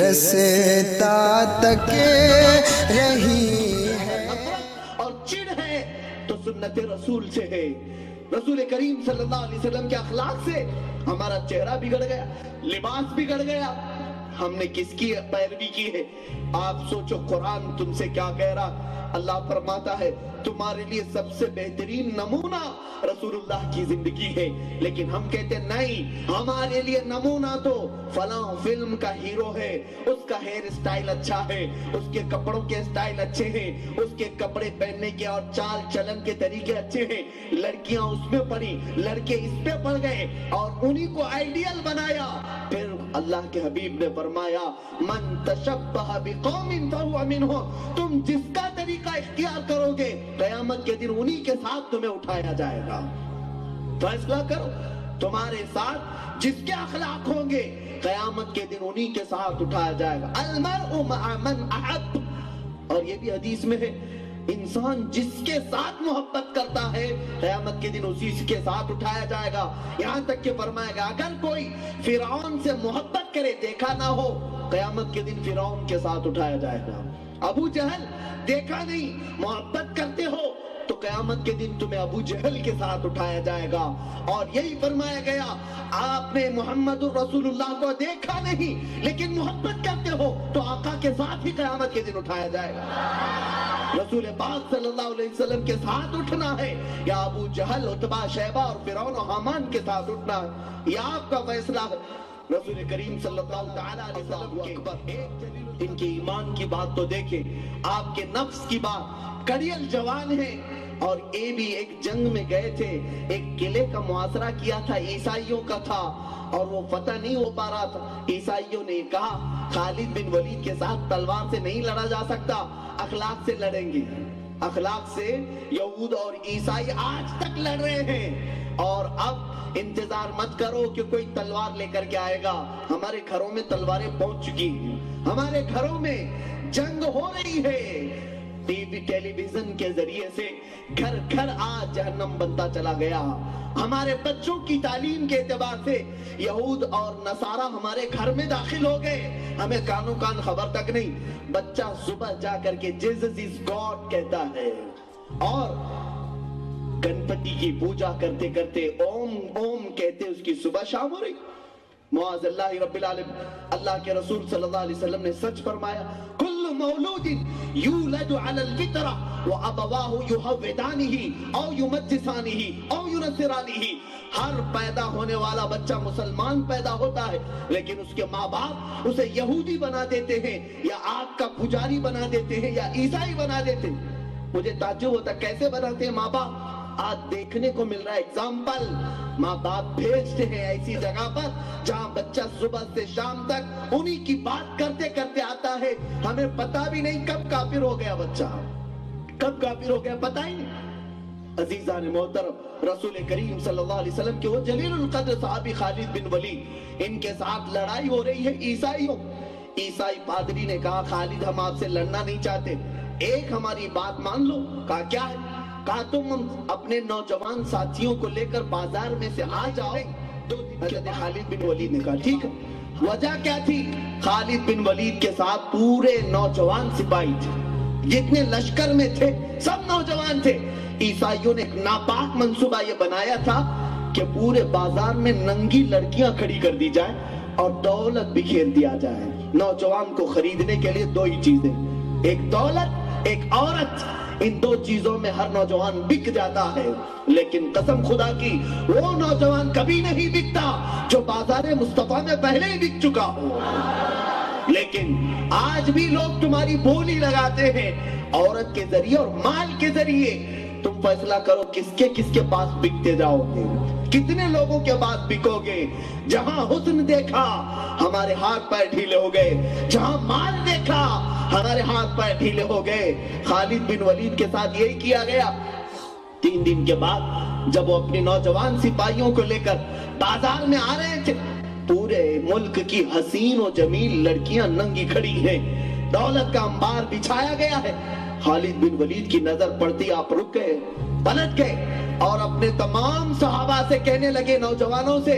رستا تک رہی ہے. اور چڑ ہے تو سنت رسول سے ہے. رسول کریم صلی اللہ علیہ وسلم کے اخلاق سے ہمارا چہرہ بگڑ گیا، لباس بگڑ گیا. ہم نے کس کی پیروی کی ہے؟ آپ سوچو قرآن تم سے کیا کہہ رہا. اللہ فرماتا ہے تمہارے لیے سب سے بہترین نمونہ رسول اللہ کی زندگی ہے، لیکن ہم کہتے نہیں، ہمارے لیے نمونہ تو فلاں فلم کا ہیرو ہے، اس کا ہیئر اسٹائل اچھا ہے، اس کے کپڑوں کے اسٹائل اچھے ہیں، اس کے کپڑے پہننے کے اور چال چلن کے طریقے اچھے ہیں. لڑکیاں اس میں پڑی، لڑکے اس پہ پڑ گئے اور انہی کو آئیڈیل بنایا. پھر اللہ کے حبیب نے فرمایا من تشبہ بقوم فہو منہم، تم جس کا طریقہ اختیار کرو گے قیامت کے دن انہی کے ساتھ تمہیں اٹھایا جائے گا. فیصلہ کرو، تمہارے ساتھ جس کے اخلاق ہوں گے قیامت کے دن انہی کے ساتھ اٹھایا جائے گا. المرء مع من احب. اور یہ بھی حدیث میں ہے انسان جس کے ساتھ محبت کرتا ہے قیامت کے دن اسی کے ساتھ اٹھایا جائے گا. یہاں تک کہ فرمایا گا اگر کوئی فرعون سے محبت کرے دیکھا نہ ہو قیامت کے دن فرعون کے ساتھ اٹھایا جائے گا. ابو جہل دیکھا نہیں، محبت کرتے ہو تو قیامت کے دن تمہیں ابو جہل کے ساتھ اٹھایا جائے گا. اور یہی فرمایا گیا آپ نے محمد الرسول اللہ کو دیکھا نہیں لیکن محبت کرتے ہو تو آقا کے ساتھ ہی قیامت کے دن اٹھایا جائے گا. رسول پاک صلی اللہ علیہ وسلم کے ساتھ اٹھنا ہے یا ابو جہل، عتبہ، شیبہ اور فرعون و حامان کے ساتھ اٹھنا ہے، یہ آپ کا فیصلہ ہے. رسول کریم صلی اللہ علیہ وسلم کے ان کے ایمان کی بات تو دیکھیں، آپ کے نفس کی بات. کڑیل جوان ہیں اور یہ بھی ایک جنگ میں گئے تھے، ایک قلعے کا محاصرہ کیا تھا، عیسائیوں کا تھا اور وہ فتح نہیں ہو پا رہا تھا. عیسائیوں نے کہا خالد بن ولید کے ساتھ تلوار سے نہیں لڑا جا سکتا، اخلاق سے لڑیں گے. اخلاق سے یہود اور عیسائی آج تک لڑ رہے ہیں. اور اب انتظار مت کرو کہ کوئی تلوار لے کر کے آئے گا. ہمارے گھروں میں تلواریں پہنچ چکی ہیں، ہمارے گھروں میں جنگ ہو رہی ہے. ٹی وی ٹیلی ویژن کے ذریعے سے گھر گھر آج جہنم بنتا چلا گیا. ہمارے بچوں کی تعلیم کے اعتبار سے یہود اور نصارہ ہمارے گھر میں داخل ہو گئے، ہمیں کانوں کان خبر تک نہیں. بچہ صبح جا کر کے جیزس از گاڈ کہتا ہے اور گنپتی کی پوجا کرتے کرتے اوم اوم کہتے اس کی صبح شام ہو رہی. معاذ اللہ رب العالمین. اللہ کے رسول صلی اللہ علیہ وسلم نے سچ فرمایا کل مولود یولد علی الفطرہ وابواہ یہودانہ او یمجسانہ او ینصرانہ. ہر پیدا ہونے والا بچہ مسلمان پیدا ہوتا ہے لیکن اس کے ماں باپ اسے یہودی بنا دیتے ہیں یا آگ کا پجاری بنا دیتے ہیں یا عیسائی بنا دیتے ہیں. مجھے تعجب ہوتا کیسے بناتے ہیں ماں باپ. آج دیکھنے کو مل رہا ہے ایگزامپل، ماں باپ بھیجتے ہیں ایسی جگہ پر جہاں بچہ صبح سے شام تک انہی کی بات کرتے کرتے آتا ہے. ہمیں پتا بھی نہیں کب کافر ہو گیا بچہ، کب کافر ہو گیا پتا ہی نہیں. عزیزان محترم، رسول کریم صلی اللہ علیہ وسلم کے وہ جلیل القدر صحابی خالد بن ولید، ان کے ساتھ لڑائی ہو رہی ہے عیسائیوں. عیسائی پادری نے کہا خالد ہم آپ سے لڑنا نہیں چاہتے، ایک ہماری بات مان لو. کہا کیا ہے؟ کہا تم اپنے نوجوان ساتھیوں کو لے کر بازار میں سے آ جاؤ. حضرت خالد بن ولید نے کہا ٹھیک ہے. وجہ کیا تھی؟ خالد بن ولید کے ساتھ پورے نوجوان سپاہی تھے، جتنے لشکر میں تھے سب نوجوان تھے. عیسائیوں نے ایک ناپاک منصوبہ یہ بنایا تھا کہ پورے بازار میں ننگی لڑکیاں کھڑی کر دی جائے اور دولت بکھیر دیا جائے. نوجوان کو خریدنے کے لیے دو ہی چیزیں، ایک دولت ایک عورت. ان دو چیزوں میں ہر نوجوان بک جاتا ہے، لیکن قسم خدا کی وہ نوجوان کبھی نہیں بکتا جو بازار مصطفیٰ میں پہلے ہی بک چکا ہو. لیکن آج بھی لوگ تمہاری بولی لگاتے ہیں عورت کے ذریعے اور مال کے ذریعے. تم فیصلہ کرو کس کے پاس بکتے جاؤ گے، کتنے لوگوں کے پاس بکو گے. جہاں حسن دیکھا ہمارے ہاتھ پیر ڈھیلے ہو گئے، جہاں مال دیکھا ہمارے ہاتھ پیر ڈھیلے ہو گئے. خالد بن ولید کے ساتھ یہی کیا گیا. 3 دن کے بعد جب وہ اپنے نوجوان سپاہیوں کو لے کر بازار میں آ رہے تھے، پورے ملک کی حسین و جمیل لڑکیاں ننگی کھڑی ہیں، دولت کا انبار بچھایا گیا ہے. خالد بن ولید کی نظر پڑتی آپ رک گئے، پلٹ گئے اور اپنے تمام صحابہ سے کہنے لگے نوجوانوں سے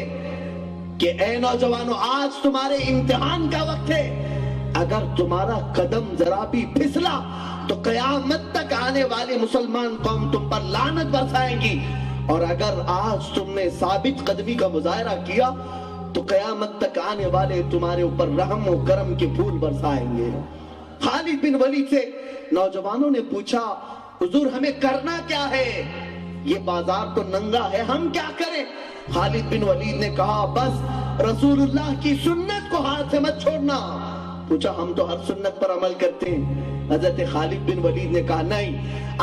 کہ اے نوجوانوں آج تمہارے امتحان کا وقت ہے. اگر تمہارا قدم ذرا بھی پھسلا تو قیامت تک آنے والی مسلمان قوم تم پر لعنت برسائیں گی، اور اگر آج تم نے ثابت قدمی کا مظاہرہ کیا تو قیامت تک آنے والے تمہارے اوپر رحم و کرم کے پھول برسائیں گے۔ خالد بن ولید سے نوجوانوں نے پوچھا حضور ہمیں کرنا کیا ہے، یہ بازار تو ننگا ہے، ہم کیا کریں؟ خالد بن ولید نے کہا بس رسول اللہ کی سنت کو ہاتھ سے مت چھوڑنا۔ پوچھا ہم تو ہر سنت پر عمل کرتے ہیں۔ حضرت خالد بن ولید نے کہا نہیں،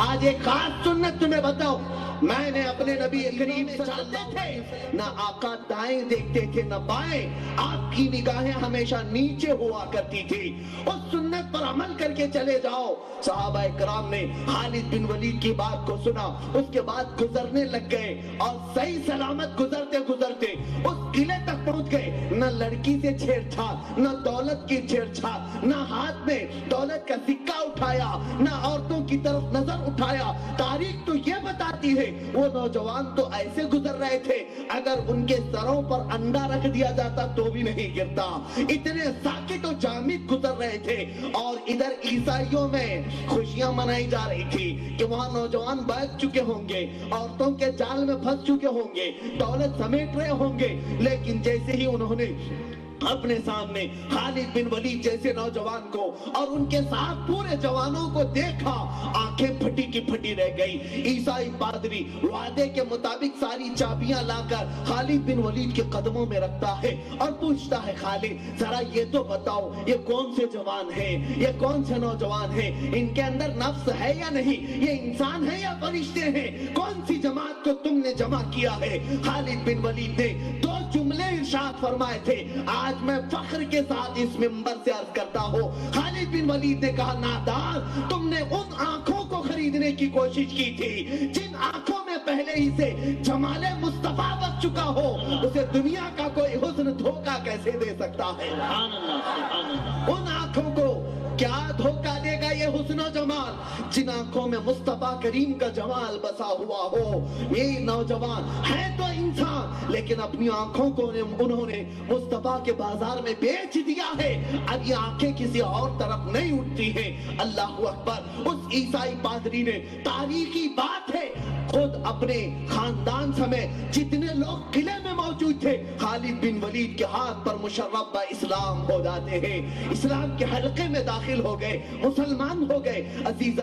آج ایک خاص سنت تمہیں بتاؤ۔ میں نے اپنے نبی کریم چلتے تھے، نہ آقا دائیں دیکھتے تھے نہ بائیں، آپ کی نگاہیں ہمیشہ نیچے ہوا کرتی تھی، اس سنت پر عمل کر کے چلے جاؤ۔ صحابہ کرام نے خالد بن ولید کی بات کو سنا، اس کے بعد گزرنے لگ گئے، اور صحیح سلامت گزرتے گزرتے اس قلعے تک پہنچ گئے۔ نہ لڑکی سے چھیڑ چھاڑ، نہ دولت کی چھیڑ چھاڑ، نہ ہاتھ میں دولت کا سکہ اٹھایا، نہ عورتوں کی طرف نظر اٹھایا۔ تاریخ تو یہ بتاتی ہے وہ نوجوان تو ایسے گزر رہے تھے اگر ان کے سروں پر انڈا رکھ دیا جاتا تو بھی نہیں گرتا، اتنے ساکت و جامد گزر رہے تھے۔ اور ادھر عیسائیوں میں خوشیاں منائی جا رہی تھی کہ وہاں نوجوان بیٹھ چکے ہوں گے، عورتوں کے جال میں پھنس چکے ہوں گے، دولت سمیٹ رہے ہوں گے، لیکن جیسے ہی انہوں نے اپنے سامنے خالد بن ولید جیسے نوجوان کو اور ان کے ساتھ پورے جوانوں کو دیکھا، آنکھیں پھٹی کی پھٹی رہ گئی۔ عیسائی پادری وعدے کے مطابق ساری چابیاں لا کر خالد بن ولید کے قدموں میں رکھتا ہے اور پوچھتا ہے خالد ذرا یہ تو بتاؤ یہ کون سے جوان ہیں، یہ کون سے نوجوان ہیں، ان کے اندر نفس ہے یا نہیں، یہ انسان ہے یا فرشتے ہیں، کون سی جماعت کو تم نے جمع کیا ہے؟ خالد بن ولید نے دو جملے ارشاد فرمائے تھے، آج میں فخر کے ساتھ اس منبر سے عرض کرتا ہوں۔ خالد بن ولید نے کہا نادان، تم نے ان آنکھوں کو خریدنے کی کوشش کی تھی جن آنکھوں میں پہلے ہی سے جمال مصطفیٰ بس چکا ہو، اسے دنیا کا کوئی حسن دھوکہ کیسے دے سکتا ہے؟ ان آنکھوں کو کیا دھوکہ دے گا یہ حسن و جمال جن آنکھوں میں مصطفیٰ کریم کا جمال بسا ہوا ہو؟ یہ نوجوان ہے تو انسان، لیکن اپنی آنکھوں کو انہوں نے مصطفیٰ کے بازار میں بیچ دیا ہے۔ اب یہ آنکھیں کسی اور طرف نہیں اٹھتی ہیں۔ اللہ اکبر، اس عیسائی پادری نے، تاریخی بات ہے، خود اپنے خاندان سمیت جتنے لوگ قلعے میں موجود تھے خالد بن ولید کے ہاتھ پر مشرف اسلام ہو جاتے ہیں، اسلام کے حلقے میں داخل ہو گئے، مسلمان ہو گئے۔ عزیز